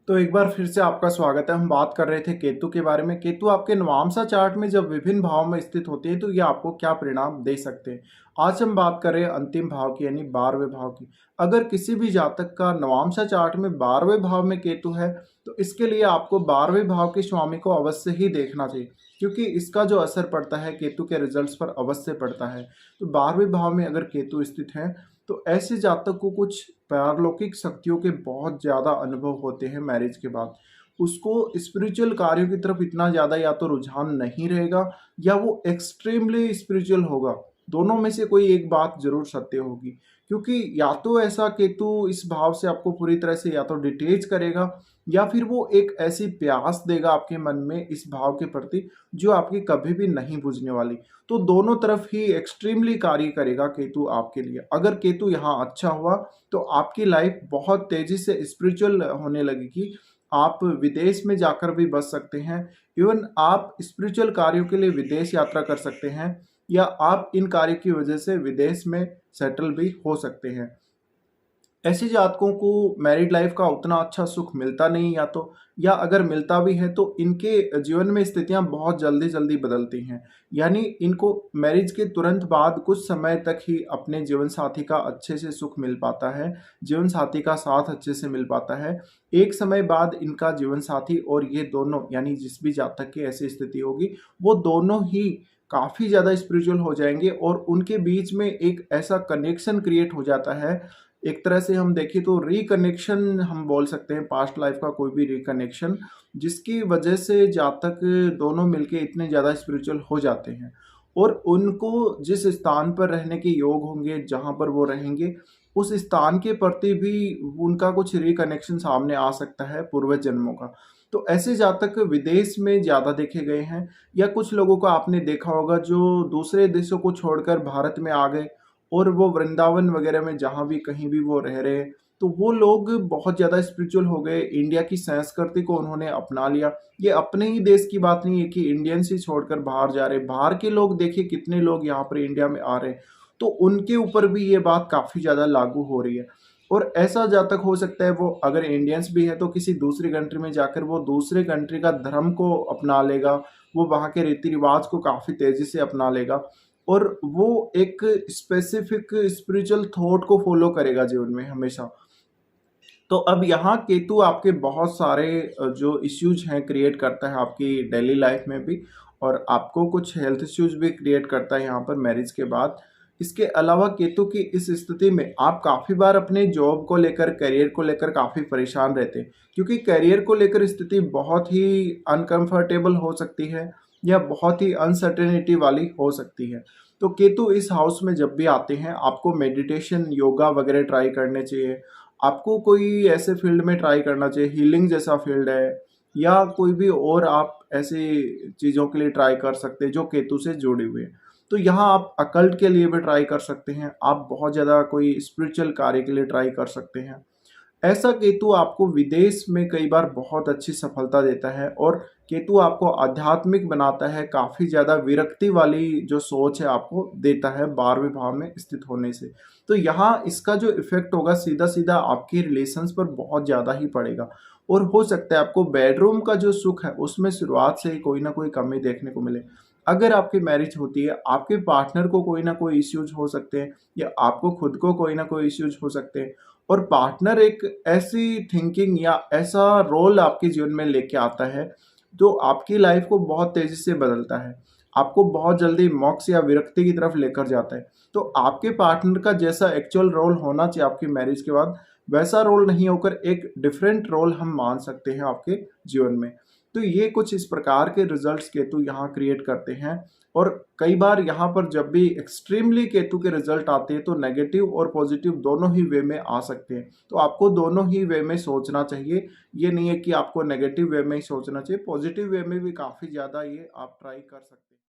तो एक बार फिर से आपका स्वागत है। हम बात कर रहे थे केतु के बारे में। केतु आपके नवांशा चार्ट में जब विभिन्न भाव में स्थित होती है तो ये आपको क्या परिणाम दे सकते हैं। आज हम बात कर रहे हैं अंतिम भाव की यानी 12वें भाव की। अगर किसी भी जातक का नवांशा चार्ट में 12वें भाव में केतु है तो इसके लिए आपको 12वें भाव के स्वामी को अवश्य ही देखना चाहिए, क्योंकि इसका जो असर पड़ता है केतु के रिजल्ट्स पर अवश्य पड़ता है। तो 12वें भाव में अगर केतु स्थित है तो ऐसे जातक को कुछ पारलौकिक शक्तियों के बहुत ज़्यादा अनुभव होते हैं मैरिज के बाद। उसको स्पिरिचुअल कार्यों की तरफ इतना ज़्यादा या तो रुझान नहीं रहेगा या वो एक्सट्रीमली स्पिरिचुअल होगा। दोनों में से कोई एक बात ज़रूर सत्य होगी, क्योंकि या तो ऐसा केतु इस भाव से आपको पूरी तरह से या तो डिटेच करेगा या फिर वो एक ऐसी प्यास देगा आपके मन में इस भाव के प्रति जो आपकी कभी भी नहीं बुझने वाली। तो दोनों तरफ ही एक्सट्रीमली कार्य करेगा केतु आपके लिए। अगर केतु यहाँ अच्छा हुआ तो आपकी लाइफ बहुत तेजी से स्पिरिचुअल होने लगेगी। आप विदेश में जाकर भी बस सकते हैं। इवन आप स्पिरिचुअल कार्यों के लिए विदेश यात्रा कर सकते हैं या आप इन कार्य की वजह से विदेश में सेटल भी हो सकते हैं। ऐसे जातकों को मैरिड लाइफ का उतना अच्छा सुख मिलता नहीं, या अगर मिलता भी है तो इनके जीवन में स्थितियां बहुत जल्दी जल्दी बदलती हैं। यानी इनको मैरिज के तुरंत बाद कुछ समय तक ही अपने जीवन साथी का अच्छे से सुख मिल पाता है, जीवन साथी का साथ अच्छे से मिल पाता है। एक समय बाद इनका जीवन साथी और ये दोनों यानी जिस भी जातक की ऐसी स्थिति होगी वो दोनों ही काफ़ी ज़्यादा स्पिरिचुअल हो जाएंगे और उनके बीच में एक ऐसा कनेक्शन क्रिएट हो जाता है। एक तरह से हम देखें तो रिकनेक्शन हम बोल सकते हैं, पास्ट लाइफ का कोई भी रिकनेक्शन, जिसकी वजह से जातक दोनों मिलके इतने ज़्यादा स्पिरिचुअल हो जाते हैं और उनको जिस स्थान पर रहने के योग होंगे, जहाँ पर वो रहेंगे, उस स्थान के प्रति भी उनका कुछ रिकनेक्शन सामने आ सकता है पूर्व जन्मों का। तो ऐसे जातक विदेश में ज़्यादा देखे गए हैं, या कुछ लोगों को आपने देखा होगा जो दूसरे देशों को छोड़कर भारत में आ गए और वो वृंदावन वगैरह में जहाँ भी कहीं भी वो रह रहे हैं, तो वो लोग बहुत ज़्यादा स्पिरिचुअल हो गए। इंडिया की संस्कृति को उन्होंने अपना लिया। ये अपने ही देश की बात नहीं है कि इंडियंस ही छोड़कर बाहर जा रहे हैं। बाहर के लोग देखिए कितने लोग यहाँ पर इंडिया में आ रहे हैं, तो उनके ऊपर भी ये बात काफ़ी ज़्यादा लागू हो रही है। और ऐसा जातक हो सकता है वो अगर इंडियंस भी है तो किसी दूसरी कंट्री में जाकर वो दूसरे कंट्री का धर्म को अपना लेगा, वो वहाँ के रीति रिवाज को काफ़ी तेज़ी से अपना लेगा और वो एक स्पेसिफिक स्पिरिचुअल थॉट को फॉलो करेगा जीवन में हमेशा। तो अब यहाँ केतु आपके बहुत सारे जो इश्यूज हैं क्रिएट करता है आपकी डेली लाइफ में भी, और आपको कुछ हेल्थ इश्यूज भी क्रिएट करता है यहाँ पर मैरिज के बाद। इसके अलावा केतु की इस स्थिति में आप काफ़ी बार अपने जॉब को लेकर, करियर को लेकर काफ़ी परेशान रहते हैं, क्योंकि करियर को लेकर स्थिति बहुत ही अनकंफर्टेबल हो सकती है या बहुत ही अनसर्टेनिटी वाली हो सकती है। तो केतु इस हाउस में जब भी आते हैं आपको मेडिटेशन, योगा वगैरह ट्राई करने चाहिए। आपको कोई ऐसे फील्ड में ट्राई करना चाहिए, हीलिंग जैसा फील्ड है या कोई भी और आप ऐसी चीज़ों के लिए ट्राई कर सकते हैं जो केतु से जुड़े हुए हैं। तो यहाँ आप अकल्ट के लिए भी ट्राई कर सकते हैं, आप बहुत ज़्यादा कोई स्पिरिचुअल कार्य के लिए ट्राई कर सकते हैं। ऐसा केतु आपको विदेश में कई बार बहुत अच्छी सफलता देता है और केतु आपको आध्यात्मिक बनाता है, काफ़ी ज़्यादा विरक्ति वाली जो सोच है आपको देता है 12वें भाव में स्थित होने से। तो यहाँ इसका जो इफ़ेक्ट होगा सीधा-सीधा आपके रिलेशंस पर बहुत ज़्यादा ही पड़ेगा और हो सकता है आपको बेडरूम का जो सुख है उसमें शुरुआत से ही कोई ना कोई कमी देखने को मिले। अगर आपकी मैरिज होती है, आपके पार्टनर को कोई ना कोई इश्यूज हो सकते हैं या आपको खुद को कोई ना कोई इश्यूज हो सकते हैं और पार्टनर एक ऐसी थिंकिंग या ऐसा रोल आपके जीवन में लेके आता है जो आपकी लाइफ को बहुत तेज़ी से बदलता है, आपको बहुत जल्दी मोक्ष या विरक्ति की तरफ लेकर जाता है। तो आपके पार्टनर का जैसा एक्चुअल रोल होना चाहिए आपकी मैरिज के बाद, वैसा रोल नहीं होकर एक डिफरेंट रोल हम मान सकते हैं आपके जीवन में। तो ये कुछ इस प्रकार के रिजल्ट्स केतु यहाँ क्रिएट करते हैं और कई बार यहाँ पर जब भी एक्सट्रीमली केतु के रिजल्ट आते हैं तो नेगेटिव और पॉजिटिव दोनों ही वे में आ सकते हैं। तो आपको दोनों ही वे में सोचना चाहिए। ये नहीं है कि आपको नेगेटिव वे में ही सोचना चाहिए, पॉजिटिव वे में भी काफ़ी ज़्यादा ये आप ट्राई कर सकते हैं।